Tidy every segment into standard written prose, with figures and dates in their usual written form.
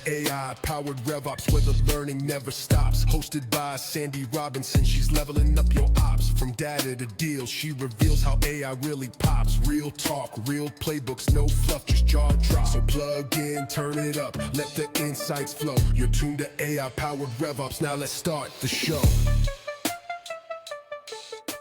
AI-Powered RevOps, where the learning never stops. Hosted by Sandy Robinson, she's leveling up your ops. From data to deals, she reveals how AI really pops. Real talk, real playbooks, no fluff, just jaw drop. So plug in, turn it up, let the insights flow. You're tuned to AI-Powered RevOps, now let's start the show.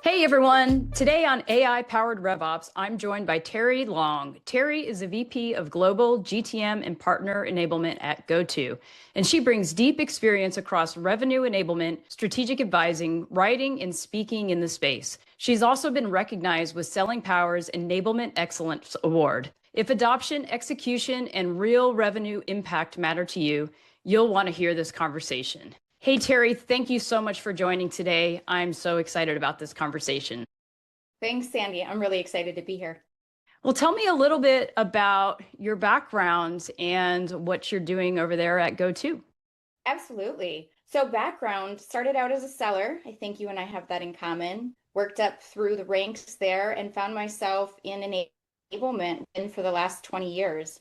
Hey everyone, today on AI-Powered RevOps, I'm joined by Teri Long. Teri is a VP of Global GTM and Partner Enablement at GoTo, and she brings deep experience across revenue enablement, strategic advising, writing, and speaking in the space. She's also been recognized with Selling Power's Enablement Excellence Award. If adoption, execution, and real revenue impact matter to you, you'll want to hear this conversation. Hey, Teri, thank you so much for joining today. I'm so excited about this conversation. Thanks, Sandy. I'm really excited to be here. Well, tell me a little bit about your background and what you're doing over there at GoTo. Absolutely. So background, started out as a seller. I think you and I have that in common. Worked up through the ranks there and found myself in enablement for the last 20 years.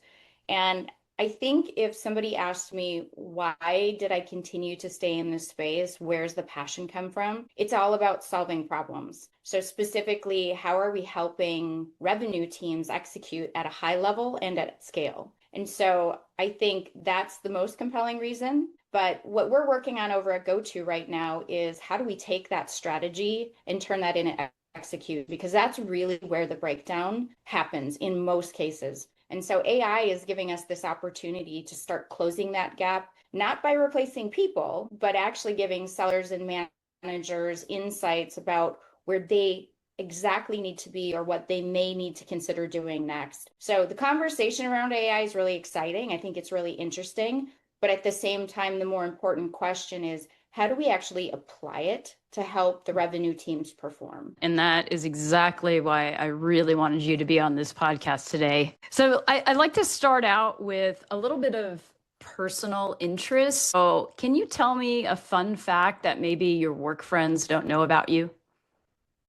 And I think if somebody asked me, why did I continue to stay in this space? Where's the passion come from? It's all about solving problems. So specifically, how are we helping revenue teams execute at a high level and at scale? And so I think that's the most compelling reason. But what we're working on over at GoTo right now is how do we take that strategy and turn that into execute? Because that's really where the breakdown happens in most cases. And so AI is giving us this opportunity to start closing that gap, not by replacing people, but actually giving sellers and managers insights about where they exactly need to be or what they may need to consider doing next. So the conversation around AI is really exciting. I think it's really interesting. But at the same time, the more important question is, how do we actually apply it to help the revenue teams perform? And that is exactly why I really wanted you to be on this podcast today. So I'd like to start out with a little bit of personal interest. So can you tell me a fun fact that maybe your work friends don't know about you?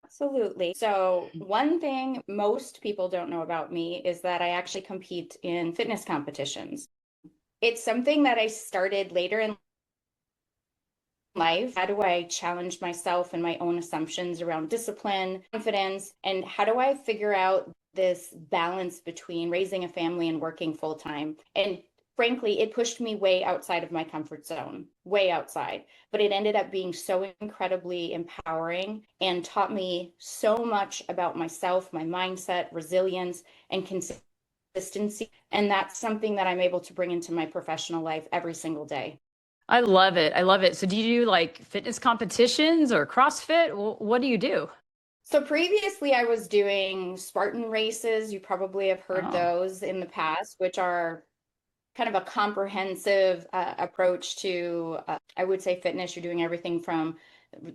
Absolutely. So one thing most people don't know about me is that I actually compete in fitness competitions. It's something that I started later in life. How do I challenge myself and my own assumptions around discipline, confidence, and how do I figure out this balance between raising a family and working full time? And frankly, it pushed me way outside of my comfort zone, way outside. But it ended up being so incredibly empowering and taught me so much about myself, my mindset, resilience, and consistency. And that's something that I'm able to bring into my professional life every single day. I love it. I love it. So do you do like fitness competitions or CrossFit? What do you do? So previously I was doing Spartan races. You probably have heard those in the past, which are kind of a comprehensive approach to, I would say, fitness. You're doing everything from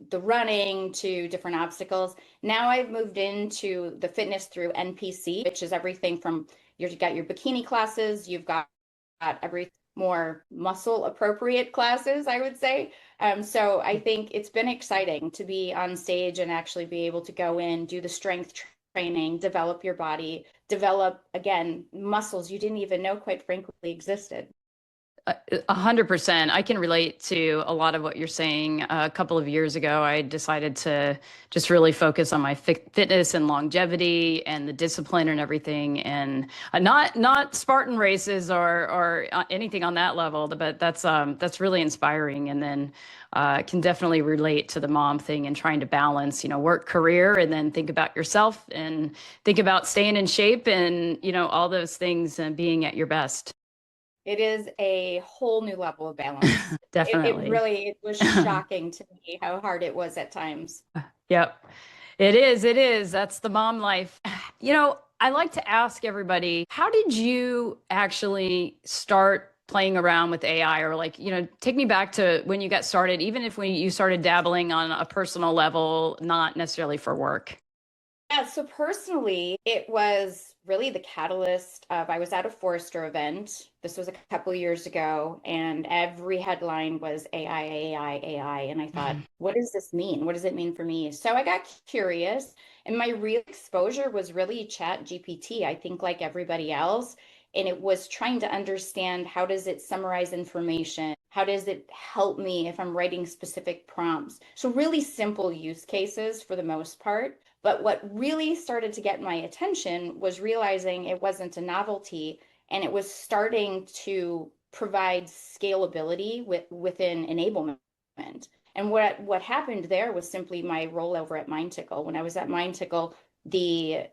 the running to different obstacles. Now I've moved into the fitness through NPC, which is everything from you've got your bikini classes, you've got everything more muscle appropriate classes, I would say. So I think it's been exciting to be on stage and actually be able to go in, do the strength training, develop your body, develop, again, muscles you didn't even know, quite frankly, existed. 100%. I can relate to a lot of what you're saying. A couple of years ago, I decided to just really focus on my fitness and longevity and the discipline and everything, and not Spartan races or anything on that level. But that's really inspiring. And then can definitely relate to the mom thing and trying to balance, work, career, and then think about yourself and think about staying in shape and all those things and being at your best. It is a whole new level of balance. Definitely. It was shocking to me how hard it was at times. Yep. It is. It is. That's the mom life. I like to ask everybody, how did you actually start playing around with AI, or take me back to when you got started, even if when you started dabbling on a personal level, not necessarily for work? Yeah, so personally, it was really the catalyst of, I was at a Forrester event. This was a couple years ago, and every headline was AI, AI, AI. And I thought, what does this mean? What does it mean for me? So I got curious, and my real exposure was really Chat GPT. I think like everybody else, And it was trying to understand, how does it summarize information? How does it help me if I'm writing specific prompts? So really simple use cases for the most part. But what really started to get my attention was realizing it wasn't a novelty, and it was starting to provide scalability within enablement. And what happened there was simply my role over at MindTickle. When I was at MindTickle, the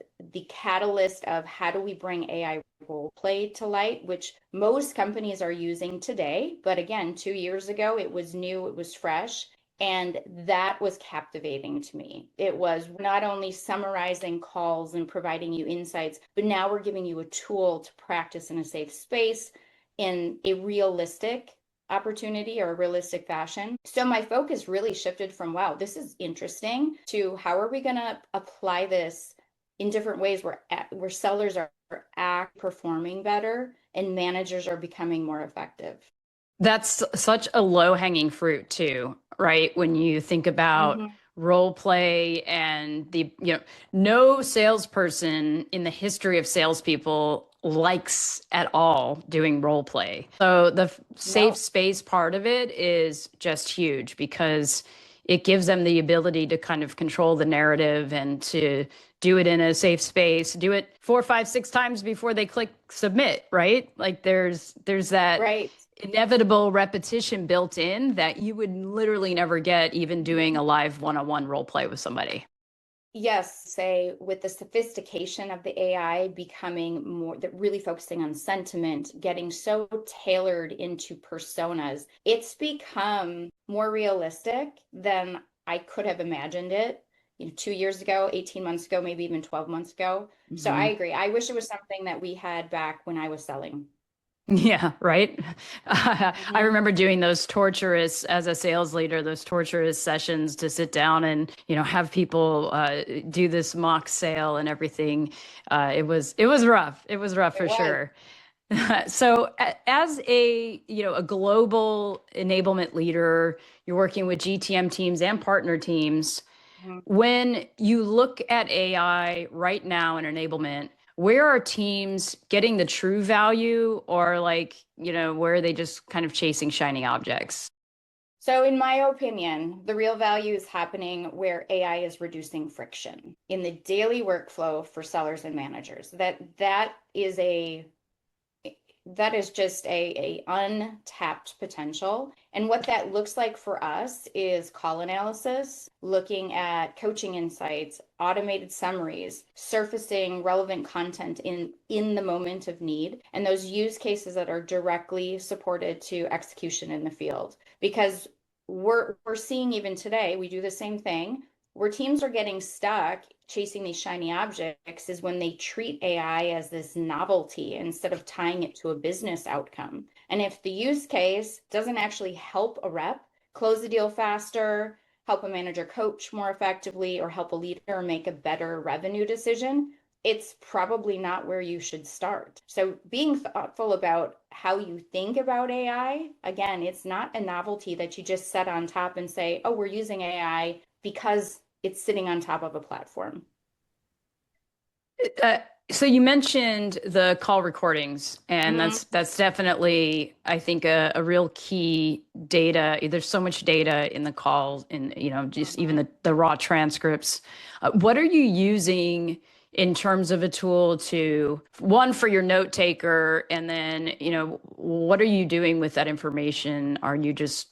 catalyst of how do we bring AI role play to light, which most companies are using today. But again, 2 years ago, it was new, it was fresh. And that was captivating to me. It was not only summarizing calls and providing you insights, but now we're giving you a tool to practice in a safe space in a realistic opportunity or a realistic fashion. So my focus really shifted from, wow, this is interesting, to how are we going to apply this in different ways where sellers are performing better and managers are becoming more effective. That's such a low-hanging fruit too, right? When you think about role play and no salesperson in the history of salespeople likes at all doing role play. So the safe space part of it is just huge, because it gives them the ability to kind of control the narrative and to do it in a safe space, do it 4, 5, 6 times before they click submit, right? Like there's that Right. inevitable repetition built in that you would literally never get even doing a live one-on-one role play with somebody. Yes, say with the sophistication of the AI becoming more, really focusing on sentiment, getting so tailored into personas, it's become more realistic than I could have imagined it, 2 years ago, 18 months ago, maybe even 12 months ago. So I agree. I wish it was something that we had back when I was selling. Yeah, right. I remember doing those torturous, as a sales leader, those torturous sessions to sit down and, have people do this mock sale and everything. It was rough. It was rough for sure. So as a global enablement leader, you're working with GTM teams and partner teams. When you look at AI right now in enablement, where are teams getting the true value, or where are they just kind of chasing shiny objects? So in my opinion, the real value is happening where AI is reducing friction in the daily workflow for sellers and managers. That is just a untapped potential. And what that looks like for us is call analysis, looking at coaching insights, automated summaries, surfacing relevant content in the moment of need, and those use cases that are directly supported to execution in the field. Because we're seeing even today, we do the same thing. Where teams are getting stuck chasing these shiny objects is when they treat AI as this novelty instead of tying it to a business outcome. And if the use case doesn't actually help a rep close the deal faster, help a manager coach more effectively, or help a leader make a better revenue decision, it's probably not where you should start. So being thoughtful about how you think about AI, again, it's not a novelty that you just set on top and say, oh, we're using AI because it's sitting on top of a platform. So you mentioned the call recordings, and that's definitely, I think, a real key data. There's so much data in the calls, and just even the raw transcripts. What are you using in terms of a tool to, one, for your note taker, and then what are you doing with that information? Are you just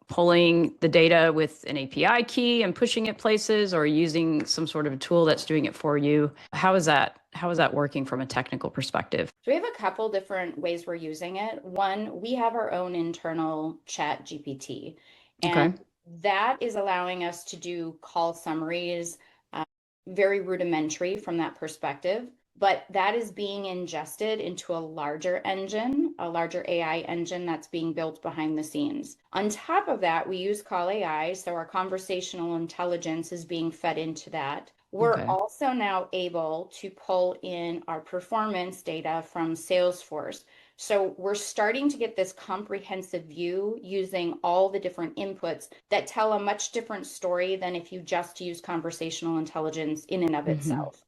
pulling the data with an API key and pushing it places, or using some sort of a tool that's doing it for you? How is that working from a technical perspective? So we have a couple different ways we're using it. One, we have our own internal chat GPT, and that is allowing us to do call summaries, very rudimentary from that perspective. But that is being ingested into a larger engine, a larger AI engine that's being built behind the scenes. On top of that, we use Call AI, so our conversational intelligence is being fed into that. We're also now able to pull in our performance data from Salesforce. So we're starting to get this comprehensive view using all the different inputs that tell a much different story than if you just use conversational intelligence in and of itself.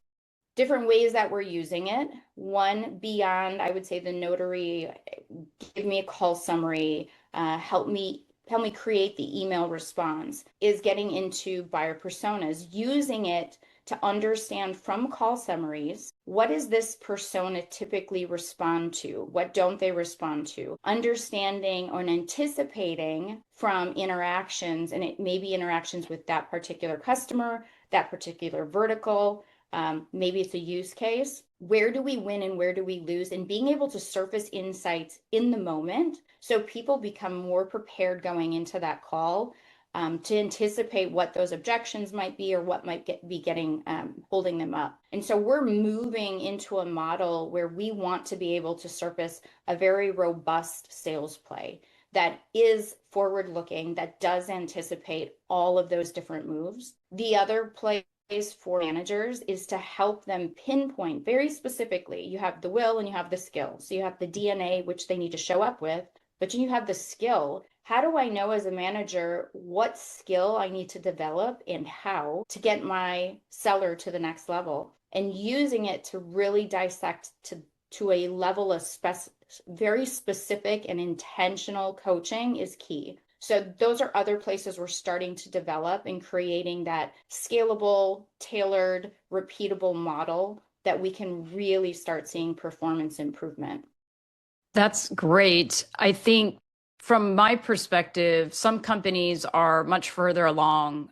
different ways that we're using it. One, beyond, I would say, the notary, give me a call summary, help me create the email response, is getting into buyer personas, using it to understand from call summaries, what does this persona typically respond to? What don't they respond to? Understanding or anticipating from interactions, and it may be interactions with that particular customer, that particular vertical, maybe it's a use case. Where do we win and where do we lose? And being able to surface insights in the moment so people become more prepared going into that call, to anticipate what those objections might be or what might be getting holding them up. And so we're moving into a model where we want to be able to surface a very robust sales play that is forward looking, that does anticipate all of those different moves. The other place for managers is to help them pinpoint very specifically. You have the will and you have the skill. So you have the DNA, which they need to show up with, but you have the skill. How do I know as a manager what skill I need to develop and how to get my seller to the next level? And using it to really dissect to a level of very specific and intentional coaching is key. So those are other places we're starting to develop and creating that scalable, tailored, repeatable model that we can really start seeing performance improvement. That's great. I think from my perspective, some companies are much further along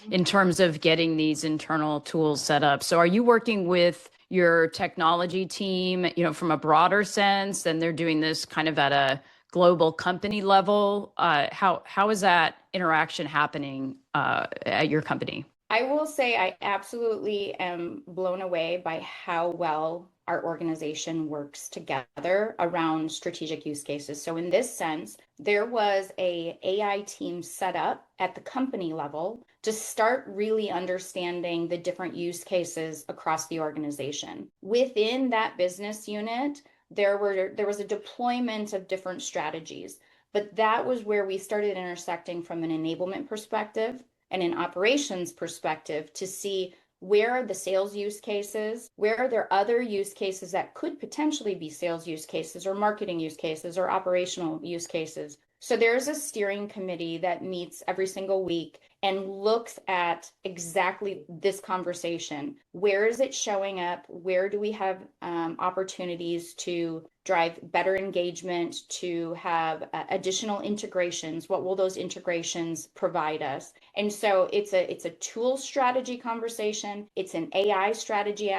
in terms of getting these internal tools set up. So are you working with your technology team, from a broader sense, and they're doing this kind of at a global company level? How is that interaction happening at your company? I will say I absolutely am blown away by how well our organization works together around strategic use cases. So in this sense, there was a AI team set up at the company level to start really understanding the different use cases across the organization. Within that business unit, there was a deployment of different strategies, but that was where we started intersecting from an enablement perspective and an operations perspective to see where are the sales use cases, where are there other use cases that could potentially be sales use cases or marketing use cases or operational use cases. So there's a steering committee that meets every single week and looks at exactly this conversation. Where is it showing up? Where do we have opportunities to drive better engagement, to have additional integrations? What will those integrations provide us? And so it's a tool strategy conversation, it's an AI strategy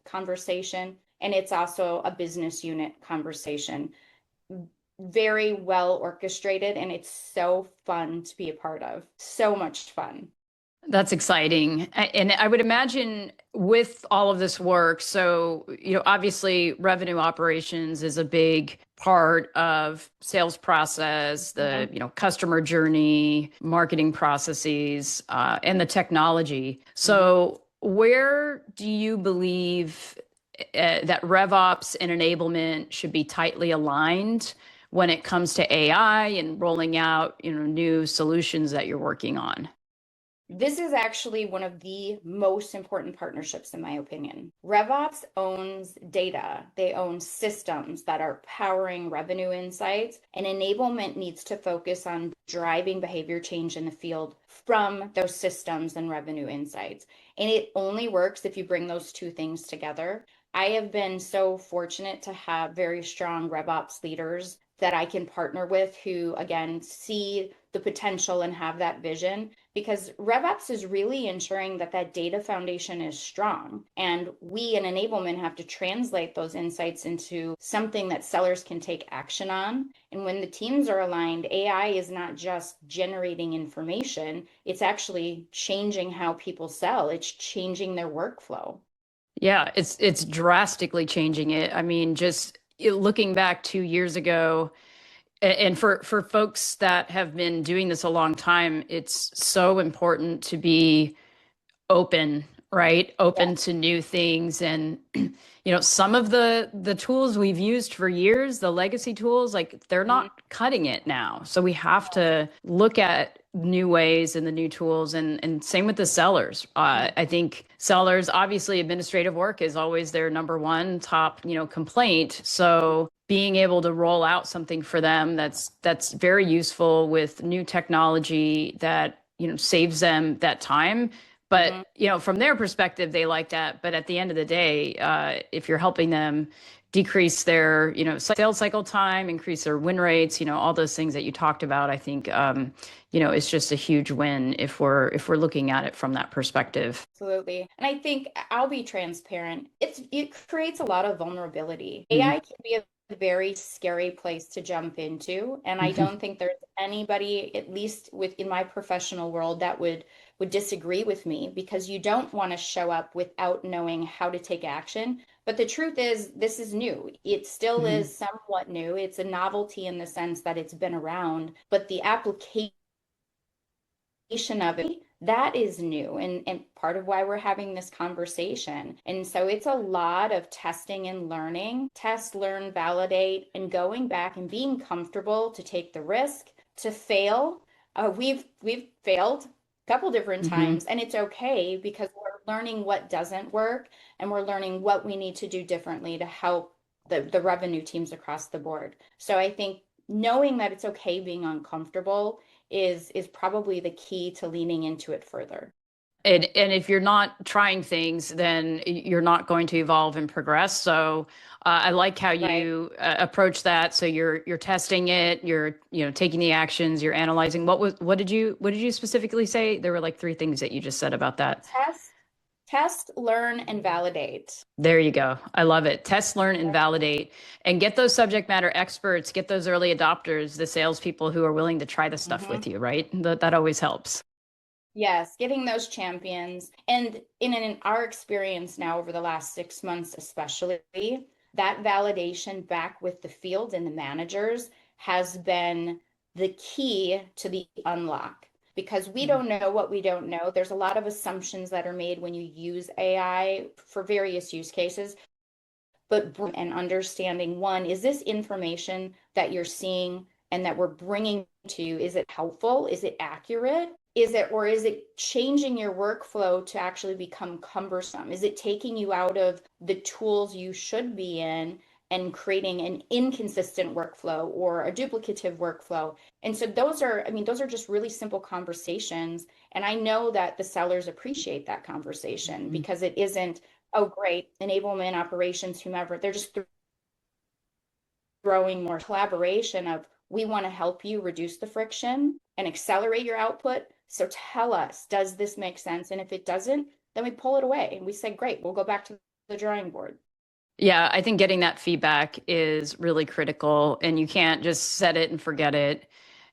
conversation, and it's also a business unit conversation. Very well orchestrated, and it's so fun to be a part of. So much fun. That's exciting. And I would imagine with all of this work, so, obviously revenue operations is a big part of sales process, the, customer journey, marketing processes, and the technology. So where do you believe that RevOps and enablement should be tightly aligned when it comes to AI and rolling out, new solutions that you're working on? This is actually one of the most important partnerships, in my opinion. RevOps owns data. They own systems that are powering revenue insights, and enablement needs to focus on driving behavior change in the field from those systems and revenue insights. And it only works if you bring those two things together. I have been so fortunate to have very strong RevOps leaders that I can partner with who, again, see the potential and have that vision, because RevOps is really ensuring that that data foundation is strong. And we in enablement have to translate those insights into something that sellers can take action on. And when the teams are aligned, AI is not just generating information, it's actually changing how people sell. It's changing their workflow. Yeah, it's drastically changing it. I mean, just looking back 2 years ago, and for folks that have been doing this a long time, it's so important to be open, right? Open to new things. And, some of the tools we've used for years, the legacy tools, like they're not cutting it now. So we have to look at new ways and the new tools, and same with the sellers. I think sellers, obviously administrative work is always their number one top, complaint. So being able to roll out something for them that's very useful with new technology that, saves them that time. But, from their perspective, they like that. But at the end of the day, if you're helping them decrease their, sales cycle time, increase their win rates, all those things that you talked about, I think, it's just a huge win if we're looking at it from that perspective. Absolutely. And I think I'll be transparent. It creates a lot of vulnerability. Mhm. AI can be a very scary place to jump into, and I don't think there's anybody, at least within my professional world, that would disagree with me, because you don't want to show up without knowing how to take action. But the truth is, this is new. It still is somewhat new. It's a novelty in the sense that it's been around, but the application of it, that is new, and part of why we're having this conversation. And so it's a lot of testing and learning, test, learn, validate, and going back and being comfortable to take the risk, to fail. We've failed a couple different times, and it's okay, because we're learning what doesn't work, and we're learning what we need to do differently to help the revenue teams across the board. So I think knowing that it's okay being uncomfortable is probably the key to leaning into it further. And if you're not trying things, then you're not going to evolve and progress. So I like how Right. you approach that. So you're testing it, you're taking the actions, you're analyzing. What did you specifically say? There were like three things that you just said about that. Test, learn, and validate. There you go. I love it. Test, learn, and validate, and get those subject matter experts, get those early adopters, the salespeople who are willing to try the stuff with you, right? That always helps. Yes, getting those champions. And in our experience now over the last 6 months, especially, that validation back with the field and the managers has been the key to the unlock, because we don't know what we don't know. There's a lot of assumptions that are made when you use AI for various use cases. But and understanding, one, is this information that you're seeing and that we're bringing to you, is it helpful? Is it accurate? Is it changing your workflow to actually become cumbersome? Is it taking you out of the tools you should be in and creating an inconsistent workflow or a duplicative workflow? And so those are just really simple conversations. And I know that the sellers appreciate that conversation, because it isn't, oh, great, enablement, operations, whomever, they're just throwing more collaboration of, we want to help you reduce the friction and accelerate your output. So tell us, does this make sense? And if it doesn't, then we pull it away and we say, great, we'll go back to the drawing board. Yeah, I think getting that feedback is really critical, and you can't just set it and forget it.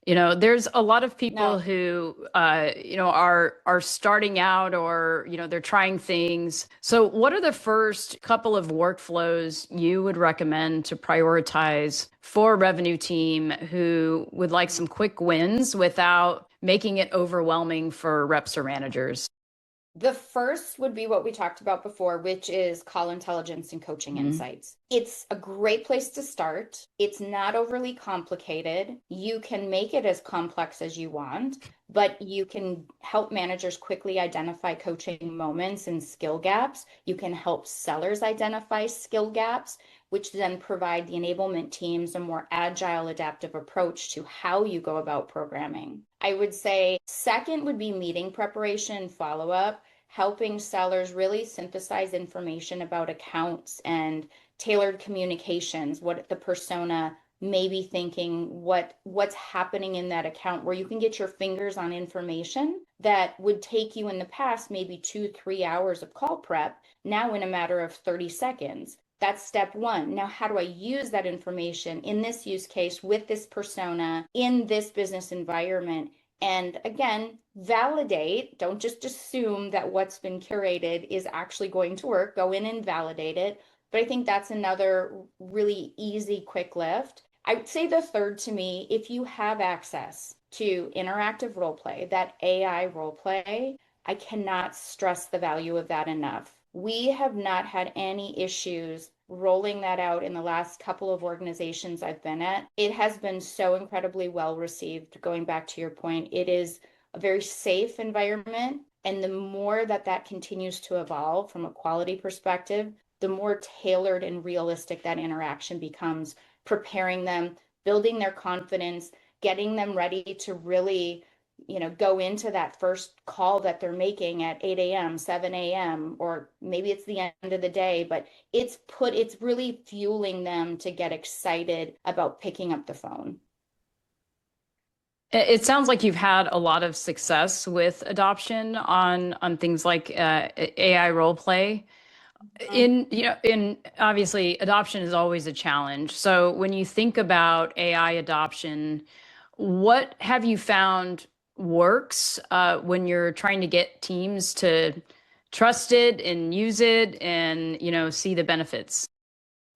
There's a lot of people No. who, are starting out, or, they're trying things. So what are the first couple of workflows you would recommend to prioritize for a revenue team who would like some quick wins without making it overwhelming for reps or managers? The first would be what we talked about before, which is call intelligence and coaching insights. It's a great place to start. It's not overly complicated. You can make it as complex as you want, but you can help managers quickly identify coaching moments and skill gaps. You can help sellers identify skill gaps, which then provide the enablement teams a more agile, adaptive approach to how you go about programming. I would say second would be meeting preparation and follow-up, helping sellers really synthesize information about accounts and tailored communications, what the persona may be thinking, what's happening in that account, where you can get your fingers on information that would take you in the past maybe 2-3 hours of call prep, now in a matter of 30 seconds. That's step one. Now, how do I use that information in this use case with this persona in this business environment? And again, validate. Don't just assume that what's been curated is actually going to work. Go in and validate it. But I think that's another really easy, quick lift. I would say the third, to me, if you have access to interactive role play, that AI role play, I cannot stress the value of that enough. We have not had any issues rolling that out in the last couple of organizations I've been at. It has been so incredibly well received. Going back to your point, it is a very safe environment. And the more that that continues to evolve from a quality perspective, the more tailored and realistic that interaction becomes, preparing them, building their confidence, getting them ready to really, go into that first call that they're making at 8 a.m., 7 a.m., or maybe it's the end of the day, but it's really fueling them to get excited about picking up the phone. It sounds like you've had a lot of success with adoption on things like AI role play. In obviously adoption is always a challenge. So when you think about AI adoption, what have you found works when you're trying to get teams to trust it and use it and, see the benefits?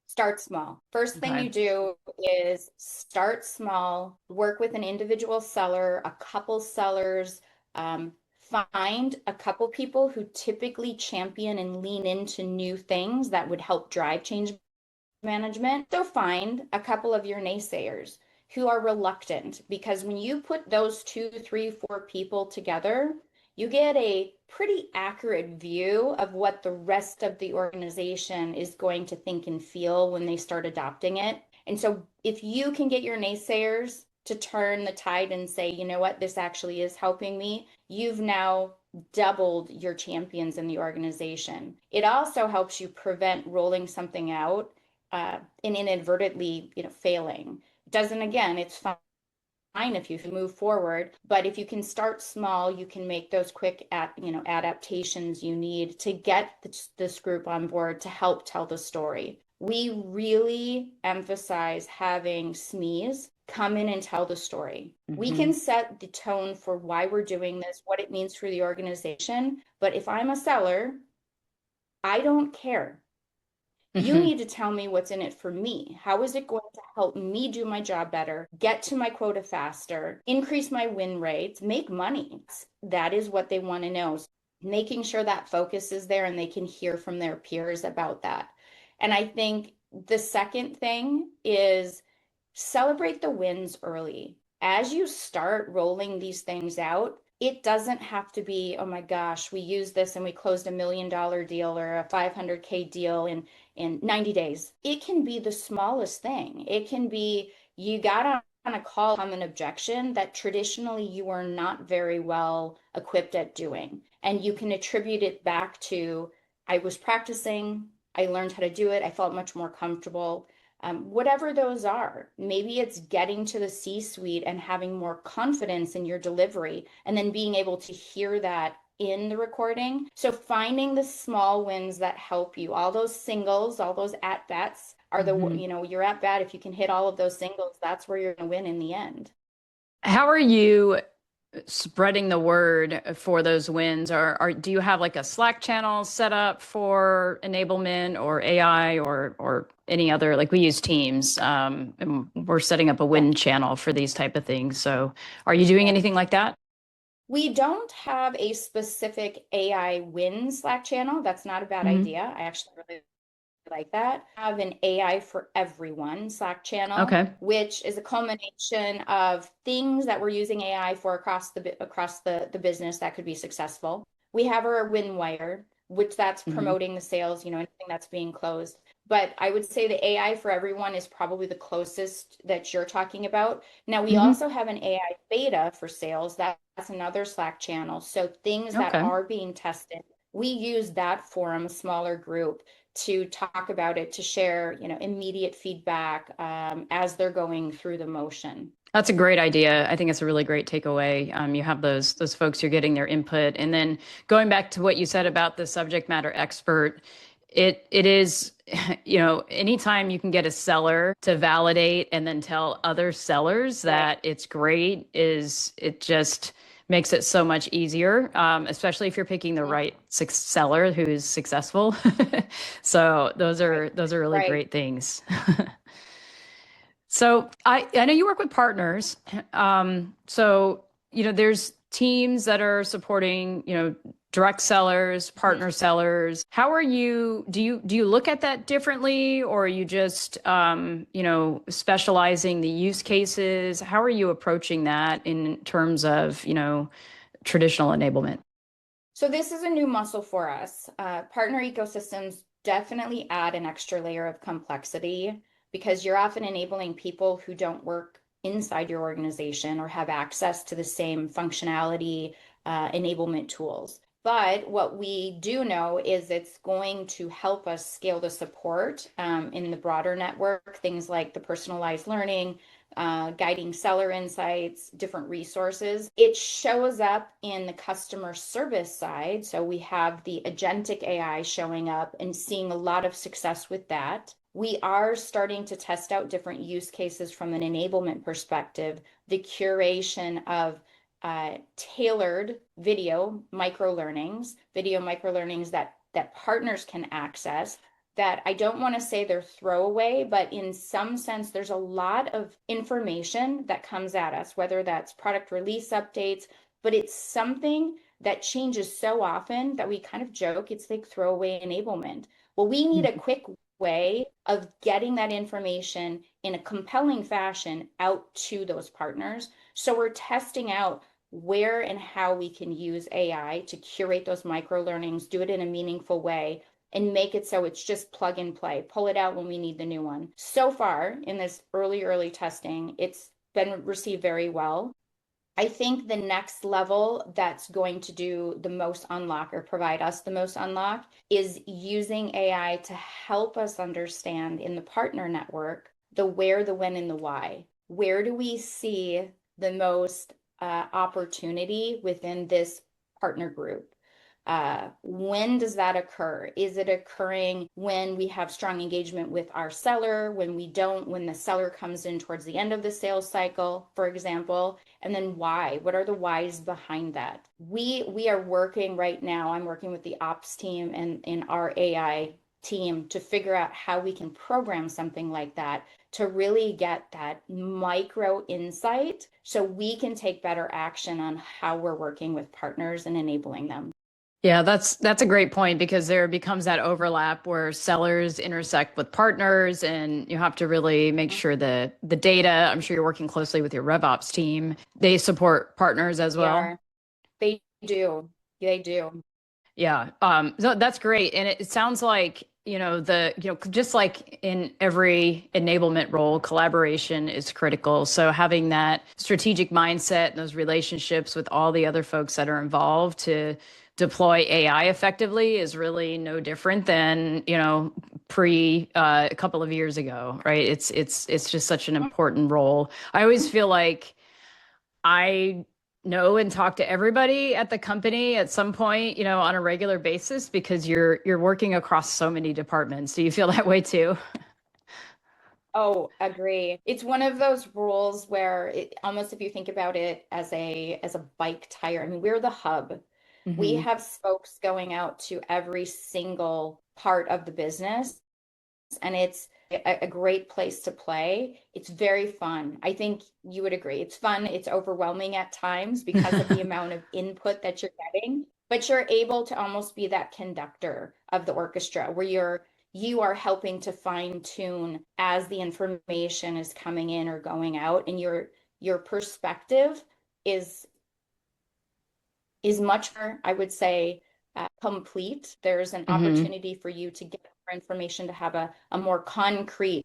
Start small. First thing Okay. you do is start small, work with an individual seller, a couple sellers, find a couple people who typically champion and lean into new things that would help drive change management. So find a couple of your naysayers who are reluctant, because when you put those 2, 3, 4 people together, you get a pretty accurate view of what the rest of the organization is going to think and feel when they start adopting it. And so if you can get your naysayers to turn the tide and say, you know what, this actually is helping me, you've now doubled your champions in the organization. It also helps you prevent rolling something out and inadvertently, failing. It doesn't, again, it's fine if you move forward, but if you can start small, you can make those quick adaptations you need to get this group on board to help tell the story. We really emphasize having SMEs come in and tell the story. We can set the tone for why we're doing this, what it means for the organization, but if I'm a seller, I don't care. You need to tell me what's in it for me. How is it going to help me do my job better, get to my quota faster, increase my win rates, make money? That is what they want to know. So making sure that focus is there and they can hear from their peers about that. And I think the second thing is celebrate the wins early. As you start rolling these things out, it doesn't have to be, oh my gosh, we used this and we closed $1 million deal or a 500K deal in 90 days. It can be the smallest thing. It can be you got on a call on an objection that traditionally you are not very well equipped at doing. And you can attribute it back to, I was practicing, I learned how to do it, I felt much more comfortable. Whatever those are, maybe it's getting to the C-suite and having more confidence in your delivery and then being able to hear that in the recording. So finding the small wins that help you, all those singles, all those at bats are your at bat. If you can hit all of those singles, that's where you're going to win in the end. How are you spreading the word for those wins? Or do you have like a Slack channel set up for enablement or AI or any other, like we use Teams, and we're setting up a win channel for these type of things. So are you doing anything like that? We don't have a specific AI win Slack channel. That's not a bad idea. I actually really like that. I have an AI for everyone Slack channel, Okay. which is a culmination of things that we're using AI for across the business that could be successful. We have our win wire, which that's promoting the sales, anything that's being closed. But I would say the AI for everyone is probably the closest that you're talking about. Now, we also have an AI beta for sales. That's another Slack channel. So things that Okay. are being tested, we use that forum, a smaller group, to talk about it, to share, immediate feedback as they're going through the motion. That's a great idea. I think it's a really great takeaway. You have those folks who are getting their input, and then going back to what you said about the subject matter expert, it is, anytime you can get a seller to validate and then tell other sellers that it's great, it just makes it so much easier, especially if you're picking the right seller who's successful. So those are really great things. So I know you work with partners. So, there's teams that are supporting, direct sellers, partner sellers. How are do you look at that differently, or are you just, specializing the use cases? How are you approaching that in terms of, traditional enablement? So this is a new muscle for us. Partner ecosystems definitely add an extra layer of complexity because you're often enabling people who don't work inside your organization or have access to the same functionality, enablement tools. But what we do know is it's going to help us scale the support in the broader network, things like the personalized learning, guiding seller insights, different resources. It shows up in the customer service side. So we have the agentic AI showing up and seeing a lot of success with that. We are starting to test out different use cases from an enablement perspective, the curation of tailored video microlearnings that partners can access that I don't want to say they're throwaway, but in some sense, there's a lot of information that comes at us, whether that's product release updates, but it's something that changes so often that we kind of joke it's like throwaway enablement. Well, we need a quick way of getting that information in a compelling fashion out to those partners. So we're testing out where and how we can use AI to curate those micro learnings, do it in a meaningful way, and make it so it's just plug and play, pull it out when we need the new one. So far in this early testing, it's been received very well. I think the next level that's going to do the most unlock or provide us the most unlock is using AI to help us understand in the partner network the where, the when, and the why. Where do we see the most opportunity within this partner group? When does that occur? Is it occurring when we have strong engagement with our seller, when we don't, when the seller comes in towards the end of the sales cycle, for example? And then why? What are the whys behind that? We are working right now, I'm working with the ops team and in our AI team to figure out how we can program something like that to really get that micro insight so we can take better action on how we're working with partners and enabling them. Yeah, that's a great point because there becomes that overlap where sellers intersect with partners, and you have to really make sure that the data, I'm sure you're working closely with your RevOps team, they support partners as well. Yeah, they do. They do. Yeah. So that's great. And it sounds like, just like in every enablement role, collaboration is critical. So having that strategic mindset and those relationships with all the other folks that are involved to deploy AI effectively is really no different than, pre a couple of years ago, right? It's just such an important role. I always feel like I know and talk to everybody at the company at some point, on a regular basis because you're working across so many departments. Do you feel that way too? Oh, agree. It's one of those roles where it almost, if you think about it as a bike tire, I mean, we're the hub. We Hmm. have spokes going out to every single part of the business, and it's a great place to play. It's very fun. I think you would agree. It's fun. It's overwhelming at times because of the amount of input that you're getting, but you're able to almost be that conductor of the orchestra where you are helping to fine tune as the information is coming in or going out, and your perspective is much more, I would say, complete. There's an Hmm. opportunity for you to get more information, to have a more concrete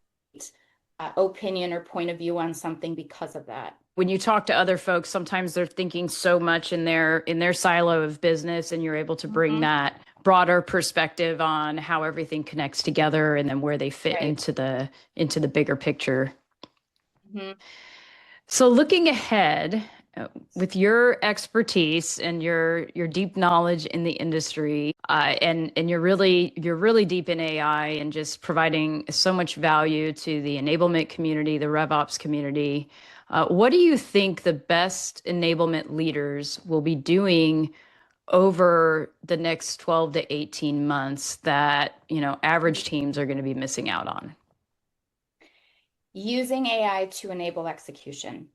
opinion or point of view on something because of that. When you talk to other folks, sometimes they're thinking so much in their silo of business, and you're able to bring Mhm. that broader perspective on how everything connects together and then where they fit Right. into the bigger picture. Mhm. So looking ahead, with your expertise and your deep knowledge in the industry, and you're really deep in AI and just providing so much value to the enablement community, the RevOps community, what do you think the best enablement leaders will be doing over the next 12 to 18 months that, average teams are going to be missing out on? Using AI to enable execution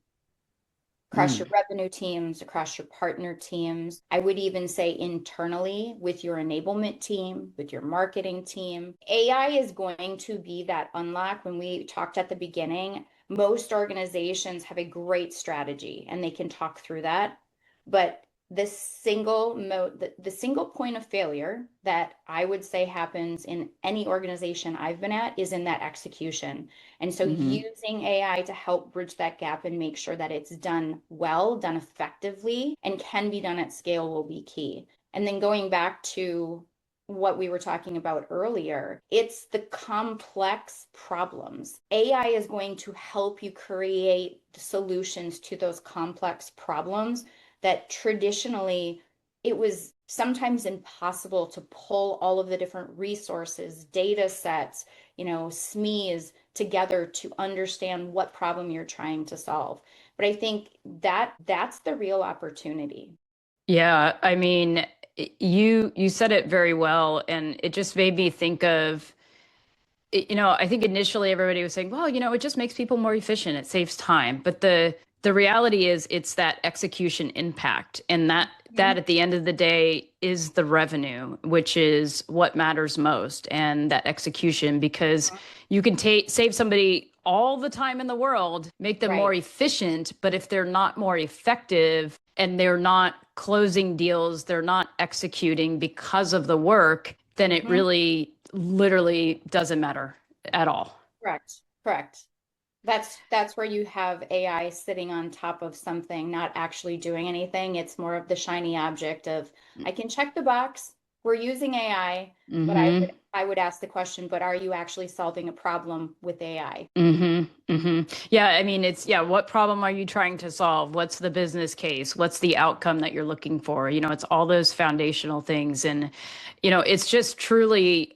across your Mm. revenue teams, across your partner teams. I would even say internally with your enablement team, with your marketing team. AI is going to be that unlock. When we talked at the beginning, most organizations have a great strategy and they can talk through that. But the single point of failure that I would say happens in any organization I've been at is in that execution. And so Hmm. using AI to help bridge that gap and make sure that it's done well, done effectively, and can be done at scale will be key. And then going back to what we were talking about earlier, it's the complex problems. AI is going to help you create solutions to those complex problems that traditionally it was sometimes impossible to pull all of the different resources, data sets, SMEs together to understand what problem you're trying to solve. But I think that that's the real opportunity. Yeah, I mean, you said it very well, and it just made me think of, I think initially everybody was saying, well, it just makes people more efficient, it saves time. But the reality is it's that execution impact, and that Mhm. at the end of the day is the revenue, which is what matters most, and that execution, because you can save somebody all the time in the world, make them more Right. efficient, but if they're not more effective and they're not closing deals, they're not executing because of the work, then it Mhm. really literally doesn't matter at all. Correct. Correct. That's where you have AI sitting on top of something, not actually doing anything. It's more of the shiny object of I can check the box. We're using AI, but Mm-hmm. I would ask the question, but are you actually solving a problem with AI? Mm-hmm. Mm-hmm. Yeah, I mean, what problem are you trying to solve? What's the business case? What's the outcome that you're looking for? It's all those foundational things. And, it's just truly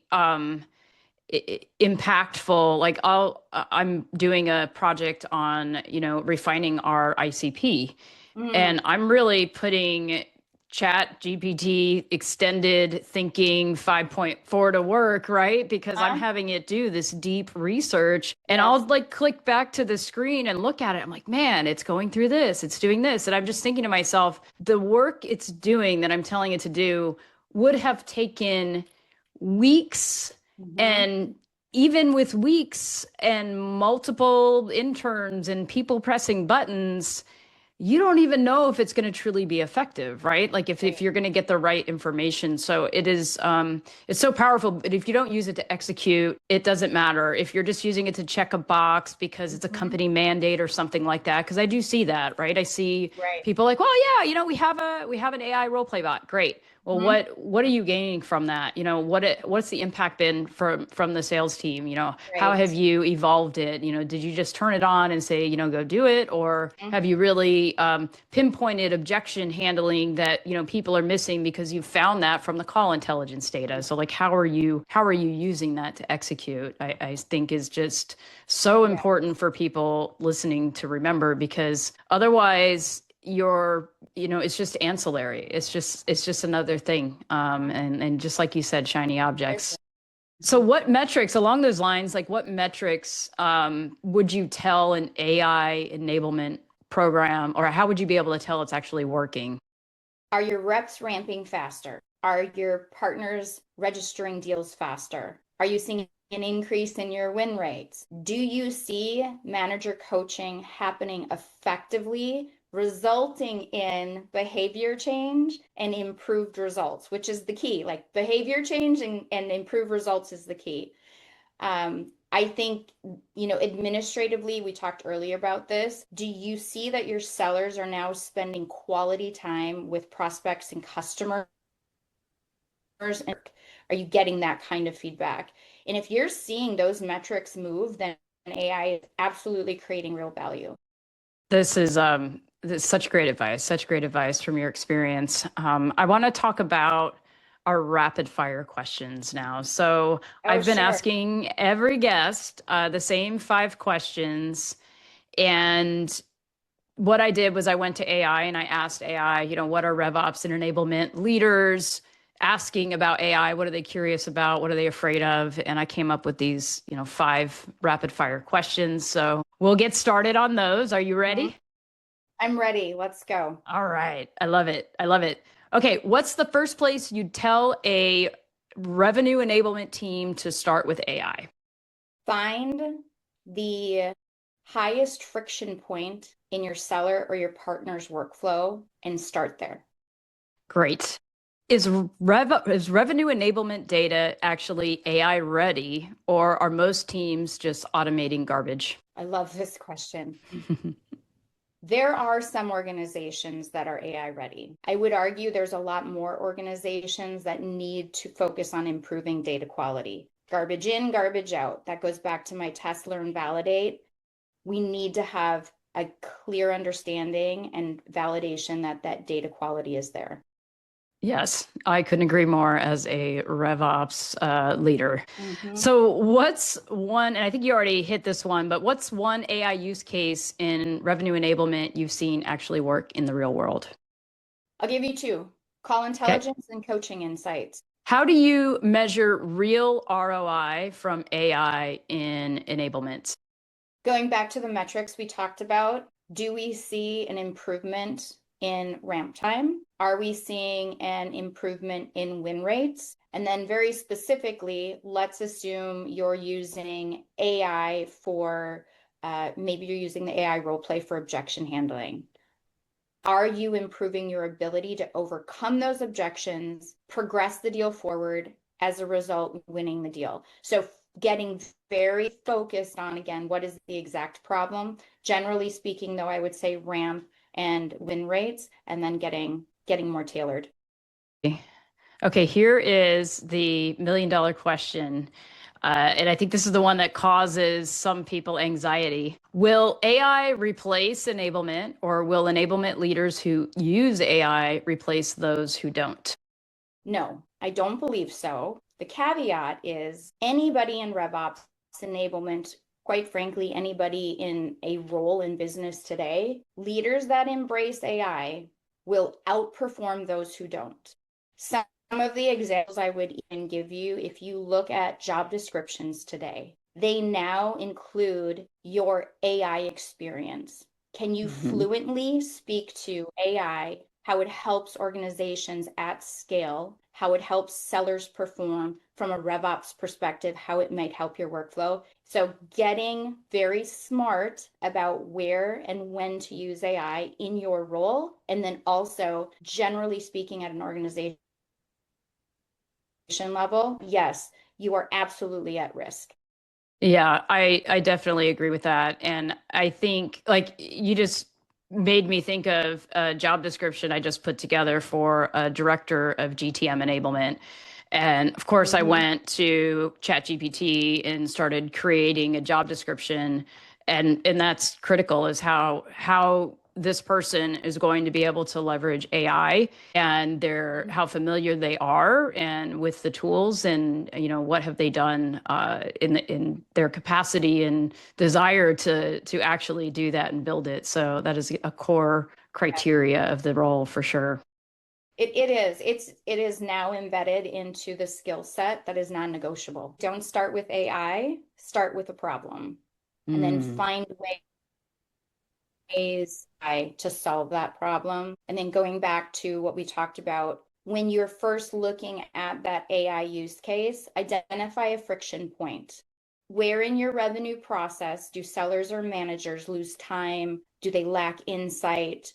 impactful. Like I'm doing a project on, refining our ICP, Mm, and I'm really putting Chat GPT extended thinking 5.4 to work, right? Because I'm huh? having it do this deep research, and I'll Yes. like click back to the screen and look at it. I'm like, man, it's going through this, it's doing this. And I'm just thinking to myself, the work it's doing that I'm telling it to do would have taken weeks, Hmm. and even with weeks and multiple interns and people pressing buttons, you don't even know if it's going to truly be effective, right? Like if Right. you're going to get the right information. So it's so powerful, but if you don't use it to execute, it doesn't matter. If you're just using it to check a box because it's a Hmm. company mandate or something like that, because I do see that, right? I see Right. people like, well, yeah, we have an AI role play bot. Great. Well, Hmm. what are you gaining from that? What's the impact been from the sales team? How Right. have you evolved it? Did you just turn it on and say, go do it, or Mhm. have you really pinpointed objection handling that people are missing because you found that from the call intelligence data? So like, how are you using that to execute? I think is just so Yeah. important for people listening to remember, because otherwise it's just ancillary. It's just another thing. And just like you said, shiny objects. So what metrics along those lines, like what metrics would you tell an AI enablement program, or how would you be able to tell it's actually working? Are your reps ramping faster? Are your partners registering deals faster? Are you seeing an increase in your win rates? Do you see manager coaching happening effectively, resulting in behavior change and improved results, which is the key? Like behavior change and improved results is the key. I think, administratively, we talked earlier about this. Do you see that your sellers are now spending quality time with prospects and customers? And are you getting that kind of feedback? And if you're seeing those metrics move, then AI is absolutely creating real value. This is such great advice from your experience. I want to talk about our rapid fire questions now. So Oh, I've been sure. asking every guest the same 5 questions, and what I did was I went to AI and I asked AI, what are RevOps and enablement leaders asking about AI? What are they curious about? What are they afraid of? And I came up with these, 5 rapid fire questions. So we'll get started on those. Are you Mhm. ready? I'm ready. Let's go. All right. I love it. I love it. Okay. What's the first place you'd tell a revenue enablement team to start with AI? Find the highest friction point in your seller or your partner's workflow and start there. Great. Is revenue enablement data actually AI ready, or are most teams just automating garbage? I love this question. There are some organizations that are AI ready. I would argue there's a lot more organizations that need to focus on improving data quality. Garbage in, garbage out. That goes back to my test, learn, validate. We need to have a clear understanding and validation that that data quality is there. Yes, I couldn't agree more as a RevOps leader. Mhm. So, what's one, and I think you already hit this one, but what's one AI use case in revenue enablement you've seen actually work in the real world? I'll give you two: call Okay. intelligence and coaching insights. How do you measure real ROI from AI in enablement? Going back to the metrics we talked about, do we see an improvement in ramp time? Are we seeing an improvement in win rates? And then very specifically, let's assume you're using AI for, maybe you're using the AI role play for objection handling. Are you improving your ability to overcome those objections, progress the deal forward, as a result, winning the deal? So getting very focused on, again, what is the exact problem? Generally speaking, though, I would say ramp and win rates, and then getting more tailored. Okay, here is the $1 million question. And I think this is the one that causes some people anxiety. Will AI replace enablement, or will enablement leaders who use AI replace those who don't? No, I don't believe so. The caveat is anybody in RevOps enablement, quite frankly, anybody in a role in business today, leaders that embrace AI will outperform those who don't. Some of the examples I would even give you, if you look at job descriptions today, they now include your AI experience. Can you fluently speak to AI, how it helps organizations at scale, how it helps sellers perform from a RevOps perspective, how it might help your workflow? So getting very smart about where and when to use AI in your role, and then also generally speaking at an organization level, yes, you are absolutely at risk. Yeah, I definitely agree with that. And I think, like, you just made me think of a job description I just put together for a director of GTM enablement. And of course, I Mhm. went to ChatGPT and started creating a job description. And that's critical, is how this person is going to be able to leverage AI, and their how familiar they are and with the tools, and what have they done in their capacity and desire to actually do that and build it. So that is a core criteria of the role for sure. It is. It is now embedded into the skill set that is non-negotiable. Don't start with AI, start with a problem, and then Mm. find ways to solve that problem. And then going back to what we talked about, when you're first looking at that AI use case, identify a friction point. Where in your revenue process do sellers or managers lose time? Do they lack insight?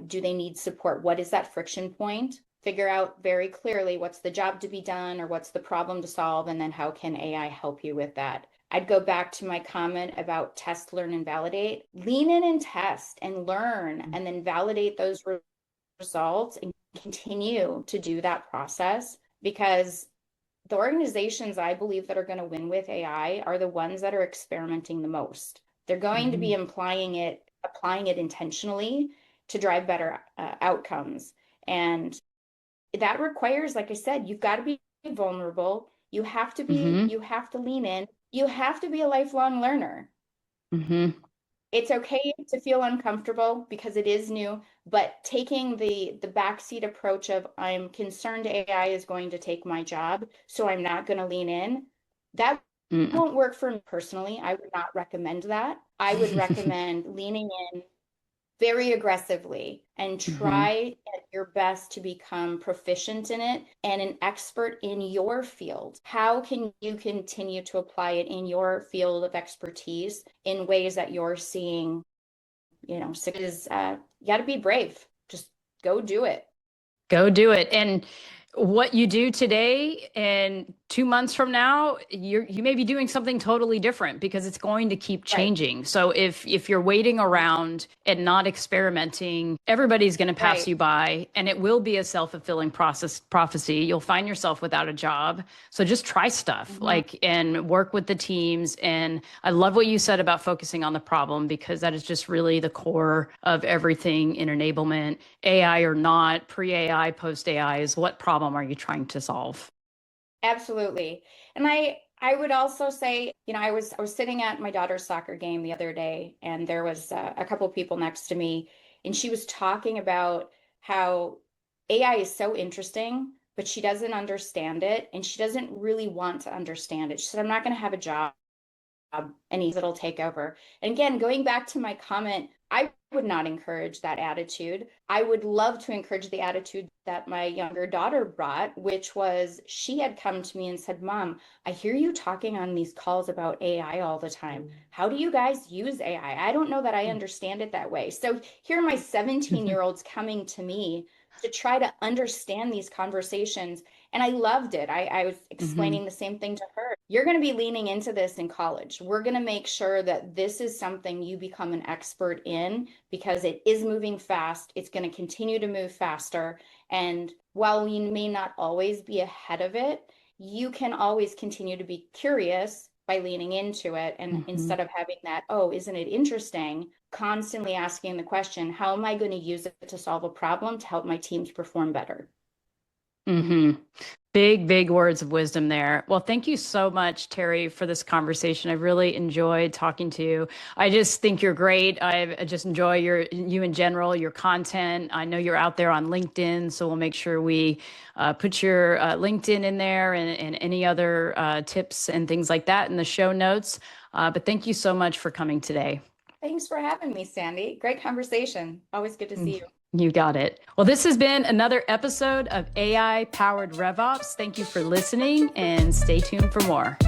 Do they need support? What is that friction point? Figure out very clearly what's the job to be done or what's the problem to solve, and then how can AI help you with that? I'd go back to my comment about test, learn, and validate. Lean in and test and learn, and then validate those results and continue to do that process, because the organizations I believe that are going to win with AI are the ones that are experimenting the most. They're going to be Mhm. applying it intentionally to drive better outcomes. And that requires, like I said, you've got to be vulnerable. Mhm. You have to lean in. You have to be a lifelong learner. Mhm. It's okay to feel uncomfortable because it is new, but taking the backseat approach of I'm concerned AI is going to take my job, so I'm not going to lean in, that Mm. won't work for me personally. I would not recommend that. I would recommend leaning in very aggressively and Mhm. try at your best to become proficient in it and an expert in your field. How can you continue to apply it in your field of expertise in ways that you're seeing, you got to be brave. Just go do it. Go do it. And what you do today and 2 months from now, you may be doing something totally different because it's going to keep Right, changing. So if you're waiting around and not experimenting, everybody's going to pass right. you by, and it will be a self-fulfilling process prophecy. You'll find yourself without a job. So just try stuff Mhm. like and work with the teams. And I love what you said about focusing on the problem because that is just really the core of everything in enablement. AI or not, pre-AI, post-AI is what problem are you trying to solve? Absolutely. And I would also say, I was sitting at my daughter's soccer game the other day, and there was a couple people next to me, and she was talking about how AI is so interesting, but she doesn't understand it, and she doesn't really want to understand it. She said, "I'm not going to have a job and it'll take over." And again, going back to my comment, I would not encourage that attitude. I would love to encourage the attitude that my younger daughter brought, which was she had come to me and said, "Mom, I hear you talking on these calls about AI all the time. How do you guys use AI? I don't know that I understand it that way." So here are my 17-year-olds coming to me to try to understand these conversations. And I loved it. I was Hmm. explaining the same thing to her. You're going to be leaning into this in college. We're going to make sure that this is something you become an expert in because it is moving fast. It's going to continue to move faster. And while you may not always be ahead of it, you can always continue to be curious by leaning into it. And Hmm. instead of having that, "Oh, isn't it interesting?" constantly asking the question, "How am I going to use it to solve a problem to help my teams perform better?" Hmm. Big words of wisdom there. Well, thank you so much, Terry, for this conversation. I really enjoyed talking to you. I just think you're great. I just enjoy you in general, your content. I know you're out there on LinkedIn, so we'll make sure we put your LinkedIn in there and any other tips and things like that in the show notes. But thank you so much for coming today. Thanks for having me, Sandy. Great conversation. Always good to see you. You got it. Well, this has been another episode of AI Powered RevOps. Thank you for listening and stay tuned for more.